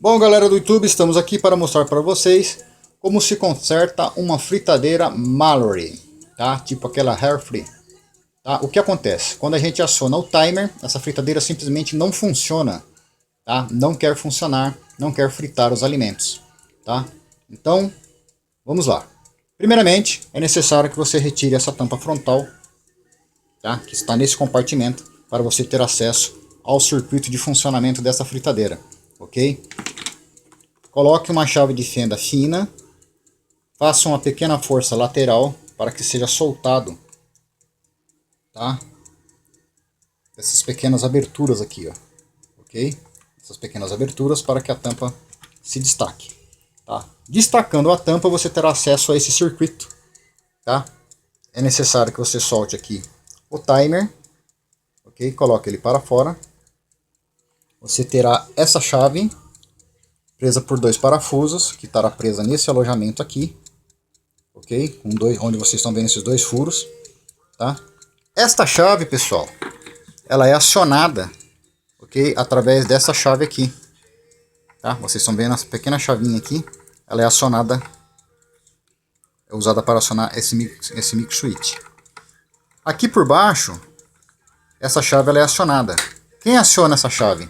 Bom, galera do YouTube, estamos aqui para mostrar para vocês como se conserta uma fritadeira Mallory, tá? Tipo aquela Air Free, tá? O que acontece? Quando a gente aciona o timer, essa fritadeira simplesmente não funciona, tá? Não quer funcionar, não quer fritar os alimentos, tá? Então, vamos lá. Primeiramente, é necessário que você retire essa tampa frontal, tá? Que está nesse compartimento, para você ter acesso ao circuito de funcionamento dessa fritadeira, ok? Coloque uma chave de fenda fina, faça uma pequena força lateral para que seja soltado, tá? Essas pequenas aberturas aqui, ó, ok? Essas pequenas aberturas para que a tampa se destaque, tá? Destacando a tampa, você terá acesso a esse circuito, tá? É necessário que você solte aqui o timer, ok? Coloque ele para fora. Você terá essa chave presa por dois parafusos, que estará presa nesse alojamento aqui, ok? Com dois, onde vocês estão vendo esses dois furos, tá? Esta chave, pessoal, ela é acionada, ok? Através dessa chave aqui, tá? Vocês estão vendo essa pequena chavinha aqui, ela é acionada, é usada para acionar esse mix switch. Aqui por baixo, essa chave ela é acionada. Quem aciona essa chave?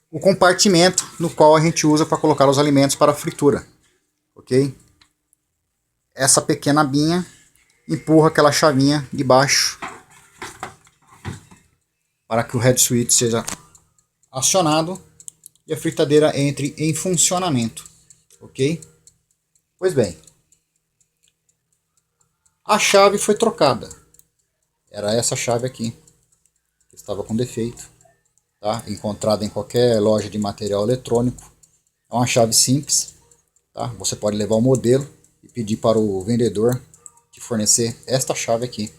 O compartimento no qual a gente usa para colocar os alimentos para a fritura, ok? Essa pequena abinha empurra aquela chavinha de baixo para que o head switch seja acionado e a fritadeira entre em funcionamento, ok? Pois bem, a chave foi trocada, era essa chave aqui, que estava com defeito. Tá? Encontrada em qualquer loja de material eletrônico. É uma chave simples, tá? Você pode levar o modelo e pedir para o vendedor te fornecer esta chave aqui,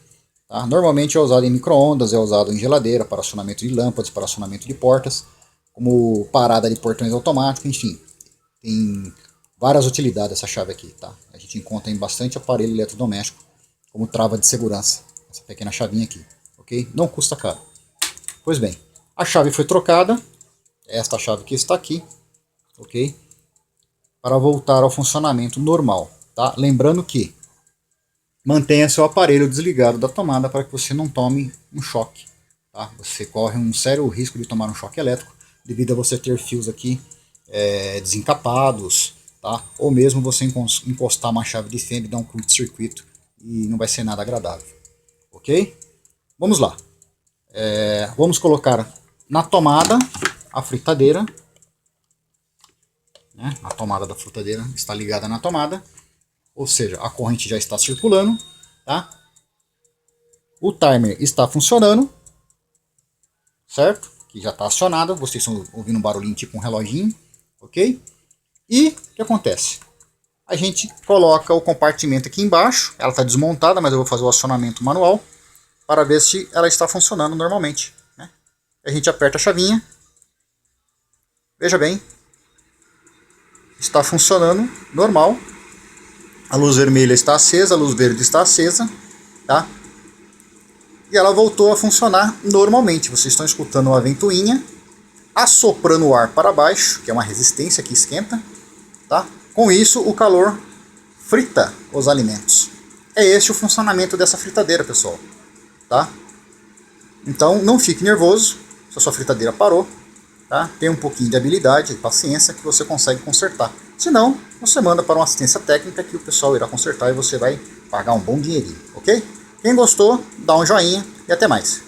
tá? Normalmente é usado em micro-ondas, é usado em geladeira, para acionamento de lâmpadas, para acionamento de portas, como parada de portões automáticos, enfim. Tem várias utilidades essa chave aqui, tá? A gente encontra em bastante aparelho eletrodoméstico, como trava de segurança, essa pequena chavinha aqui, ok? Não custa caro. Pois bem, a chave foi trocada, esta chave que está aqui, ok? Para voltar ao funcionamento normal, tá? Lembrando que mantenha seu aparelho desligado da tomada para que você não tome um choque, tá? Você corre um sério risco de tomar um choque elétrico devido a você ter fios aqui desencapados, tá? Ou mesmo você encostar uma chave de fenda e dar um curto-circuito e não vai ser nada agradável, ok? Vamos lá. Vamos colocar na tomada a fritadeira, né? A tomada da fritadeira está ligada na tomada, ou seja, a corrente já está circulando, tá? O timer está funcionando, certo? Que já está acionado, vocês estão ouvindo um barulhinho tipo um reloginho, ok? E o que acontece? A gente coloca o compartimento aqui embaixo, ela está desmontada, mas eu vou fazer o acionamento manual para ver se ela está funcionando normalmente, né? A gente aperta a chavinha. Veja bem, está funcionando normal. A luz vermelha está acesa, a luz verde está acesa, tá? E ela voltou a funcionar normalmente. Vocês estão escutando uma ventoinha assoprando o ar para baixo, que é uma resistência que esquenta, tá? Com isso, o calor frita os alimentos. É este o funcionamento dessa fritadeira, pessoal, tá? Então, não fique nervoso se a sua fritadeira parou. Tá? Tem um pouquinho de habilidade e paciência que você consegue consertar. Se não, você manda para uma assistência técnica que o pessoal irá consertar e você vai pagar um bom dinheirinho, ok? Quem gostou, dá um joinha e até mais.